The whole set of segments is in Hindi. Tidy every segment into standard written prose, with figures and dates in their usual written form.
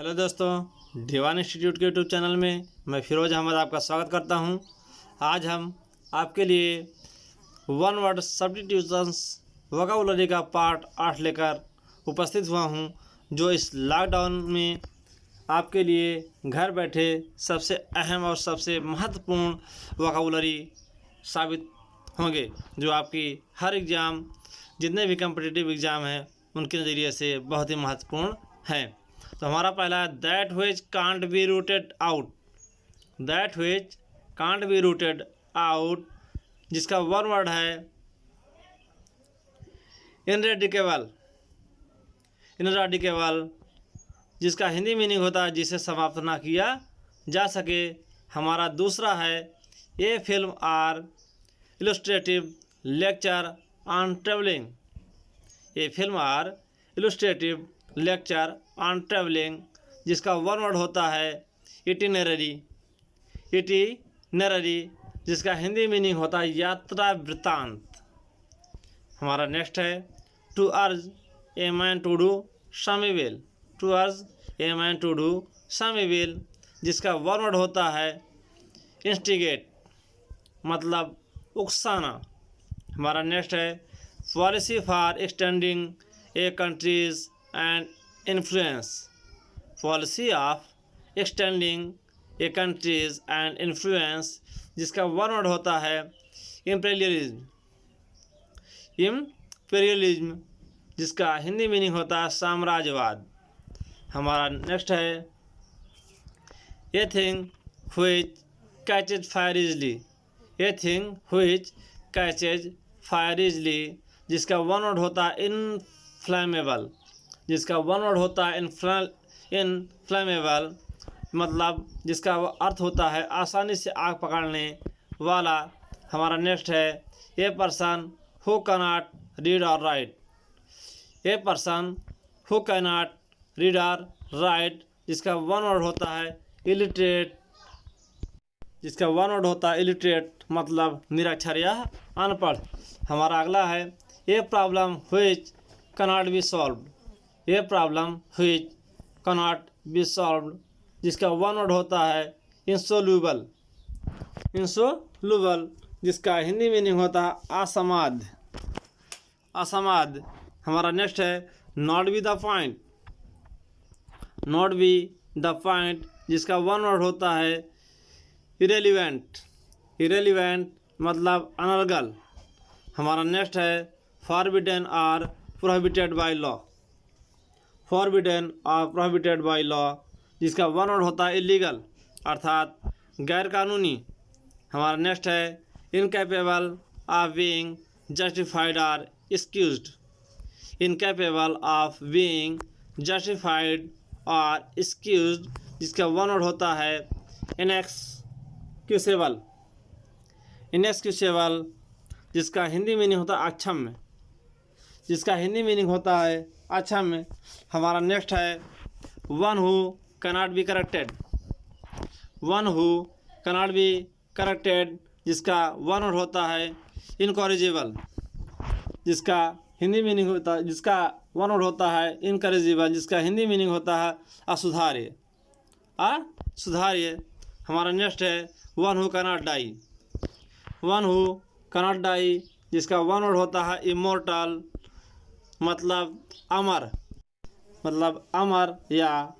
हेलो दोस्तों, दीवान इंस्टीट्यूट के यूट्यूब चैनल में मैं फिरोज अहमद आपका स्वागत करता हूं। आज हम आपके लिए वन वर्ड सब्स्टिट्यूशंस वोकैबुलरी का पार्ट 8 लेकर उपस्थित हुआ हूं, जो इस लॉकडाउन में आपके लिए घर बैठे सबसे अहम और सबसे महत्वपूर्ण वोकैबुलरी साबित होंगे, जो आपकी हर एग्ज़ाम, जितने भी कम्पिटिटिव एग्ज़ाम हैं उनके नज़रिए से बहुत ही महत्वपूर्ण हैं। तो हमारा पहला है that which can't be rooted out. That which can't be rooted out, जिसका वन वर्ड है इनरेडिकेबल। इनरेडिकेबल, जिसका हिंदी मीनिंग होता है जिसे समाप्त ना किया जा सके। हमारा दूसरा है a film or illustrative lecture on travelling. A film or illustrative lecture on travelling, जिसका वन वर्ड होता है इटिनररी। इटिनररी, जिसका हिंदी मीनिंग होता है यात्रा वृत्तांत। हमारा नेक्स्ट है to urge a man to do some evil. To urge a man to do some evil, जिसका वन वर्ड होता है इंस्टिगेट, मतलब उकसाना। हमारा नेक्स्ट है policy for extending a country's and influence. Policy of extending a country's and influence, जिसका वन वर्ड होता है इम्पेरियलिज्म। इम्पेरियलिज्म, जिसका हिंदी मीनिंग होता है साम्राज्यवाद। हमारा नेक्स्ट है a thing which catches fire easily. A thing which catches fire easily, जिसका वन वर्ड होता है इनफ्लेमेबल। जिसका वन वर्ड होता है इनफ्लेमेबल, मतलब जिसका अर्थ होता है आसानी से आग पकड़ने वाला। हमारा नेक्स्ट है a person who cannot read or write. A person who cannot read or write, जिसका वन वर्ड होता है इलिटरेट। जिसका वन वर्ड होता है इलिटरेट, मतलब निरक्षर या अनपढ़। हमारा अगला है a problem which cannot be solved. A problem which cannot be solved, जिसका वन वर्ड होता है इंसोल्यूबल। इंसोल्यूबल, जिसका हिंदी मीनिंग होता है असमाध। असमाध। हमारा नेक्स्ट है not be the point. Not be the point, जिसका वन वर्ड होता है इरेलीवेंट। इरेलीवेंट, मतलब अनर्गल। हमारा नेक्स्ट है फॉरबिडन और प्रोहिबिटेड बाय लॉ। फॉरबिडन और प्रोहिबिटेड बाय लॉ, जिसका वन वर्ड होता है इलीगल, अर्थात गैर कानूनी। हमारा नेक्स्ट है इनकैपेबल ऑफ बीइंग जस्टिफाइड और excused. Incapable of being justified और एक्सक्यूज्ड, जिसका वन वर्ड होता है इनएक्सक्यूसेबल। इनएक्सक्यूसेबल, जिसका हिंदी मीनिंग होता है अक्षम्य। जिसका हिंदी मीनिंग होता है अक्षम्य। हमारा नेक्स्ट है one who cannot be corrected. One who cannot be corrected, जिसका वन वर्ड होता है इनकॉरिजिबल। जिसका हिंदी मीनिंग होता है, जिसका वन वर्ड होता है इनकरेजिबल, जिसका हिंदी मीनिंग होता है असुधार्य। असुधार्य। हमारा नेक्स्ट है one who cannot die. One who cannot die, जिसका वन वर्ड होता है इमोर्टल, मतलब अमर। मतलब अमर या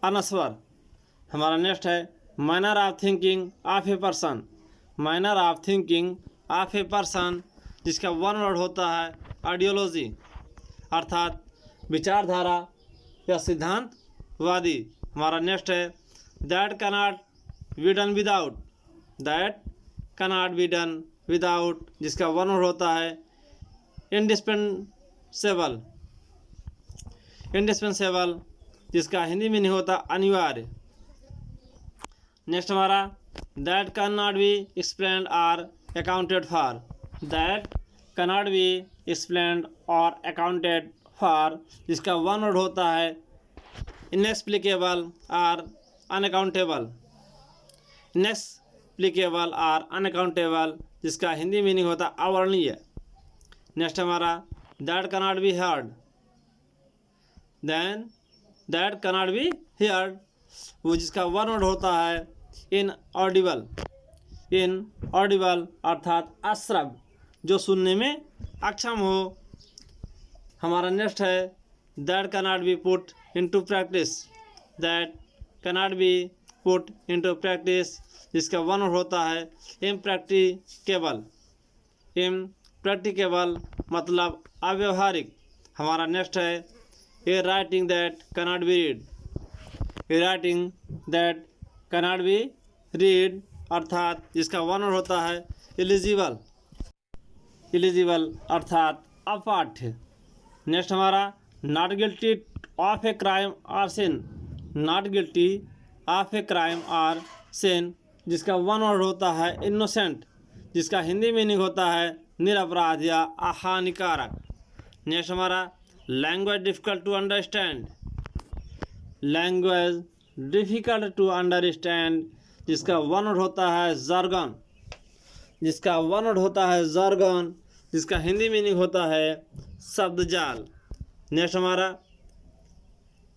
अनस्वर। हमारा नेक्स्ट है manner of thinking of a person. Manner of thinking of A person, जिसका वन वर्ड होता है आइडियोलॉजी, अर्थात विचारधारा या सिद्धांतवादी। हमारा नेक्स्ट है that cannot be done without. That cannot be done without, जिसका वन वर्ड होता है इंडिस्पेंसेबल। इंडिस्पेंसेबल, जिसका हिंदी मीनिंग होता है अनिवार्य। नेक्स्ट हमारा that can not be explained or accounted for. That can not be explained or accounted for, जिसका वन वर्ड होता है इनएक्सप्लिकेबल और अनअकाउंटेबल। इनएक्सप्लिकेबल और अनअकाउंटेबल, जिसका हिंदी मीनिंग होता है अवर्णनीय। नेक्स्ट हमारा that can not be heard. then that cannot B heard, वो जिसका वन वर्ड होता है इनऑडिबल। इनऑडिबल अर्थात अश्रव्य, जो सुनने में अक्षम हो। हमारा नेक्स्ट है that cannot be put into practice. That cannot be put into practice, जिसका वन वर्ड होता है इम्प्रैक्टिकेबल। इम्प्रैक्टिकेबल मतलब अव्यवहारिक। हमारा नेक्स्ट है a writing that cannot be read. A writing that cannot be read अर्थात जिसका वन वर्ड होता है इलिजिबल। इलिजिबल अर्थात अपाठ्य। नेक्स्ट हमारा not guilty of a crime or sin. Not guilty of a crime or sin, जिसका वन वर्ड होता है इनोसेंट, जिसका हिंदी मीनिंग होता है निरपराध या अहानिकारक। नेक्स्ट हमारा language difficult to understand. Language difficult to understand, जिसका वन वर्ड होता है jargon। जिसका वन वर्ड होता है jargon, जिसका हिंदी मीनिंग होता है शब्द जाल। नेक्स्ट हमारा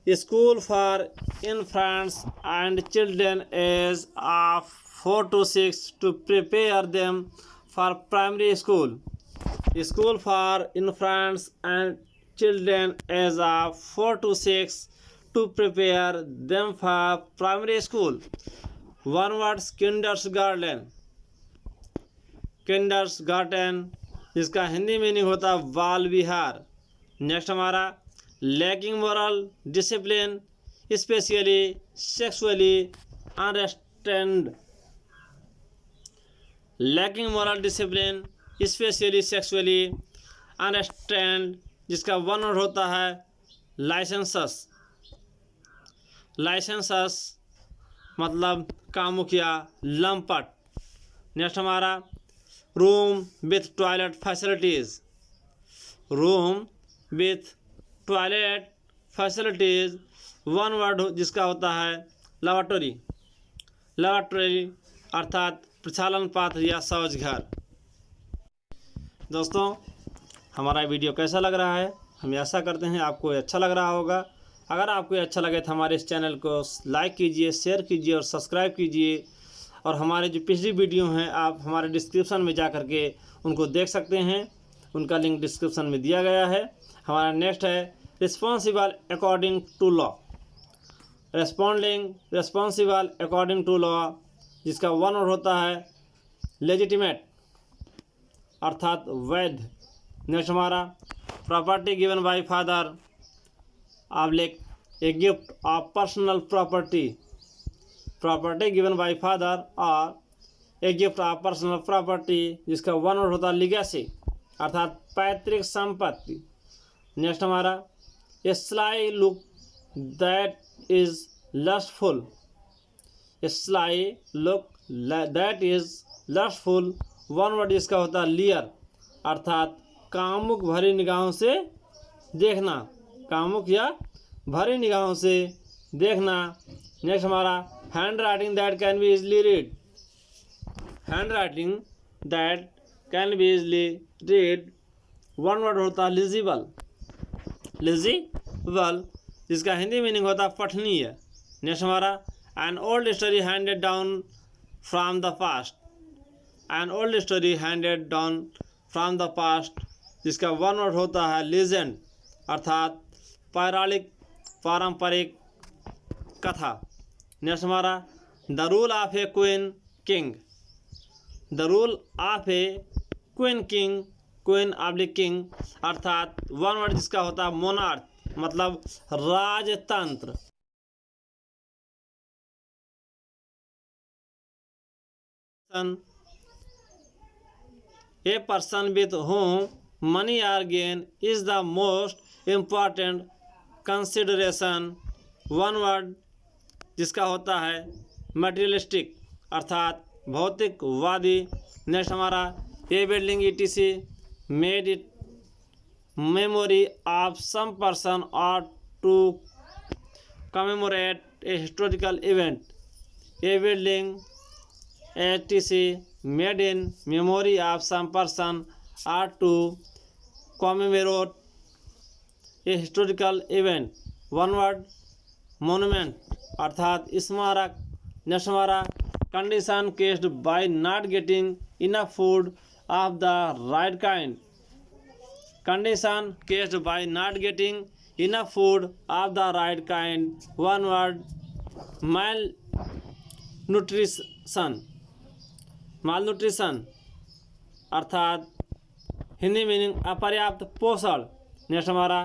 school for infants and children age of 4 to 6 to prepare them for primary school. School for infants and children age of 4 to 6 to prepare them for primary school. One word kindergarten। kindergarten जिसका हिंदी मीनिंग होता है बाल विहार। नेक्स्ट हमारा lacking moral discipline specially sexually unrestrained. Lacking moral discipline specially sexually unrestrained, जिसका वन वर्ड होता है लाइसेंसस। लाइसेंसस मतलब कामुकिया लंपट। नेक्स्ट हमारा room with toilet facilities. Room with toilet facilities one word जिसका होता है लैबोरेटरी। लैबोरेटरी अर्थात प्रक्षालन पात्र या शौच घर। दोस्तों हमारा वीडियो कैसा लग रहा है, हम आशा करते हैं आपको अच्छा लग रहा होगा। अगर आपको अच्छा लगे तो हमारे इस चैनल को लाइक कीजिए, शेयर कीजिए और सब्सक्राइब कीजिए। और हमारे जो पिछली वीडियो हैं आप हमारे डिस्क्रिप्शन में जा कर के उनको देख सकते हैं, उनका लिंक डिस्क्रिप्शन में दिया गया है। हमारा नेक्स्ट है responsible according to law. Responsible according to law, जिसका वन वर्ड होता है लेजिटिमेट अर्थात वैध। नेक्स्ट हमारा property given by father oblique a gift of personal property. Property given by father or a gift of personal property, जिसका वन वर्ड होता है लिगेसी अर्थात पैतृक संपत्ति। नेक्स्ट हमारा a sly look that is lustful. A sly look that is lustful, one word इसका होता है लियर अर्थात कामुक भरी निगाहों से देखना। कामुक या भरी निगाहों से देखना। नेक्स्ट हमारा hand writing that can be easily read. Hand writing that can be easily read, one word होता है लिजिबल। लिजिबल, जिसका हिंदी मीनिंग होता है पठनीय। नेक्स्ट हमारा an old story handed down from the past. An old story handed down from the past, जिसका वन वर्ड होता है लीजेंड अर्थात पौराणिक पारंपरिक कथा। नेक्स्ट हमारा the rule of A queen king. The rule of A queen king, queen oblique king अर्थात वन वर्ड जिसका होता है मोनार्क मतलब राजतंत्र। A person with whom money or gain is the most important consideration, one word जिसका होता है मटेरियलिस्टिक अर्थात भौतिकवादी। नेक्स्ट हमारा a building ETC made it memory of some person or to commemorate a historical event. A building ETC made in memory of some person or to commemorate a historical event, one word monument अर्थात स्मारक। नेक्स्ट हमारा condition caused by not getting enough food of the right kind. Condition caused by not getting enough food of the right kind, one word malnutrition अर्थात हिंदी मीनिंग अपर्याप्त पोषण। नेक्स्ट हमारा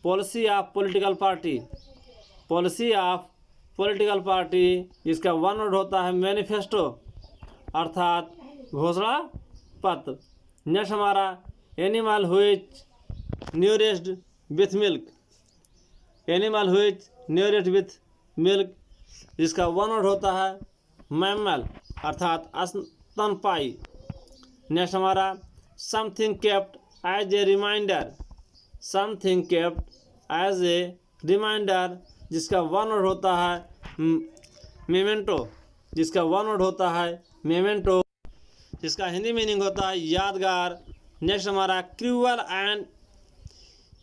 policy of political party. Policy of political party जिसका वन वर्ड होता है मैनिफेस्टो अर्थात घोषणा पत्र। नेक्स्ट हमारा animal which nourished with milk. Animal which nourished with milk जिसका वन वर्ड होता है मैमल अर्थात स्तनपायी। नेक्स्ट हमारा something kept as a reminder. Something kept as a reminder जिसका वन वर्ड होता है मेमेंटो। जिसका वन वर्ड होता है मेमेंटो जिसका हिंदी मीनिंग होता है यादगार। नेक्स्ट हमारा cruel and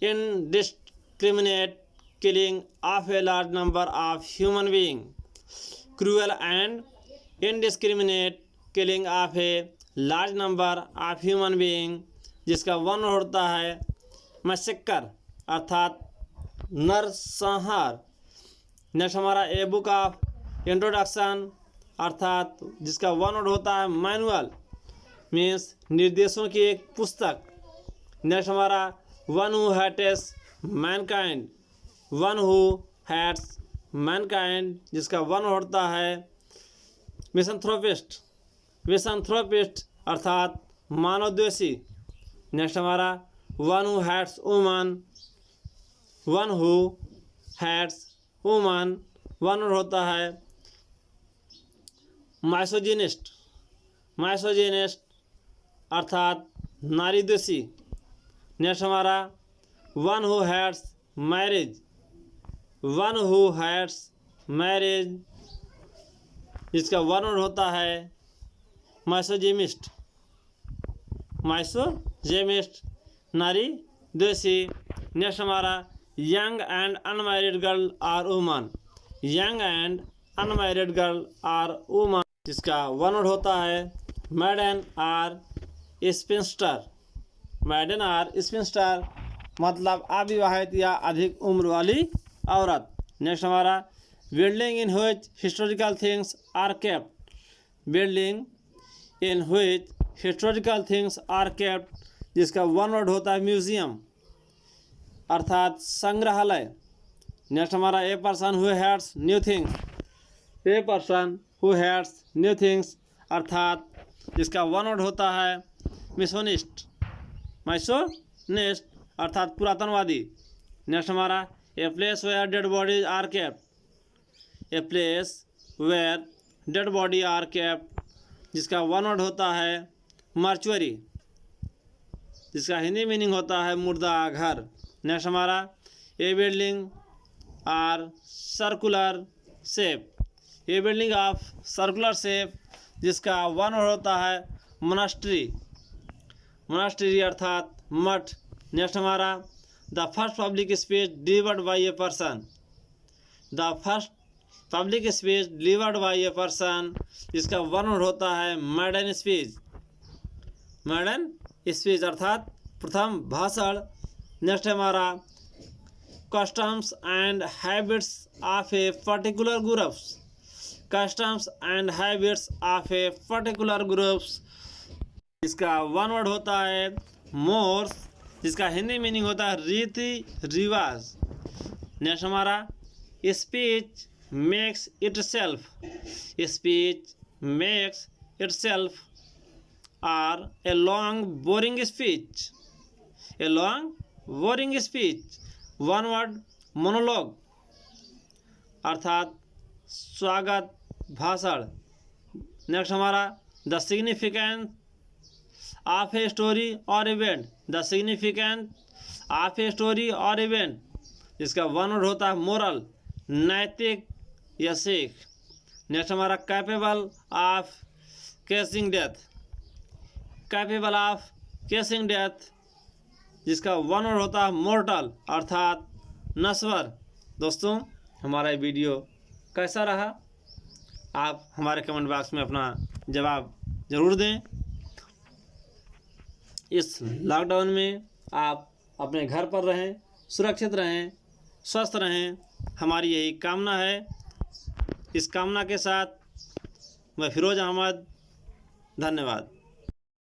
indiscriminate killing of a large number of human being. Cruel and indiscriminate killing of a large number of human being जिसका वन होता है मैसेकर अर्थात नरसंहार। नेक्स्ट हमारा ए बुक ऑफ इंट्रोडक्शन अर्थात जिसका वन वर्ड होता है मैनुअल मीन्स निर्देशों की एक पुस्तक। नेक्स्ट हमारा one who hates mankind. One who hates mankind जिसका वन होता है मिसंथ्रोपिस्ट। मिसंथ्रोपिस्ट अर्थात मानवद्वेषी। नेक्स्ट हमारा one who hates woman. One who hates woman one होता है माइसोजिनिस्ट। माइसोजिनिस्ट अर्थात नारीद्वेषी। नेक्स्ट हमारा one who hates marriage. One who hates marriage जिसका वन होता है माइसोजेमिस्ट। माइसोजेमिस्ट नारी द्वेषी। नेक्स्ट हमारा young and unmarried girl or woman. Young and unmarried girl or woman जिसका वन वर्ड होता है maiden or spinster. Maiden or spinster मतलब अविवाहित या अधिक उम्र वाली औरत। नेक्स्ट हमारा building in which historical things are kept. Building in which historical things are kept जिसका वन वर्ड होता है म्यूजियम अर्थात संग्रहालय। नेक्स्ट हमारा a person who hates new things. A person who hates new things अर्थात जिसका वन वर्ड होता है मिशोनिस्ट। माइसोनिस्ट अर्थात पुरातनवादी। नेक्स्ट हमारा a place where dead bodies are kept. A place where dead body are kept जिसका वन वर्ड होता है मर्चुअरी जिसका हिंदी मीनिंग होता है मुर्दा घर। नेक्स्ट हमारा a building or circular shape. A building of circular shape जिसका वन वर्ड होता है मोनास्ट्री। मोनास्ट्री अर्थात मठ। नेक्स्ट हमारा the first public speech delivered by a person. The first public speech delivered by a person जिसका वन वर्ड होता है मैडन स्पीच। मैडन स्पीच अर्थात प्रथम भाषण। नेक्स्ट हमारा customs and habits of a particular groups. Customs and habits of a particular groups इसका वन वर्ड होता है मोर्स जिसका हिंदी मीनिंग होता है रीति रिवाज। नेक्स्ट हमारा speech makes itself. Speech makes itself or a long boring speech. A long boring speech one word monologue अर्थात स्वागत भाषण। नेक्स्ट हमारा the significance of a story or event. The significance of a story or event जिसका वन वर्ड होता है मोरल नैतिक या सीख। नेक्स्ट हमारा capable of causing death. Capable of causing death जिसका वन वर्ड होता है मोर्टल अर्थात नश्वर। दोस्तों हमारा ये वीडियो कैसा रहा। आप हमारे कमेंट बॉक्स में अपना जवाब ज़रूर दें। इस लॉकडाउन में आप अपने घर पर रहें, सुरक्षित रहें, स्वस्थ रहें, हमारी यही कामना है। इस कामना के साथ मैं फिरोज अहमद, धन्यवाद।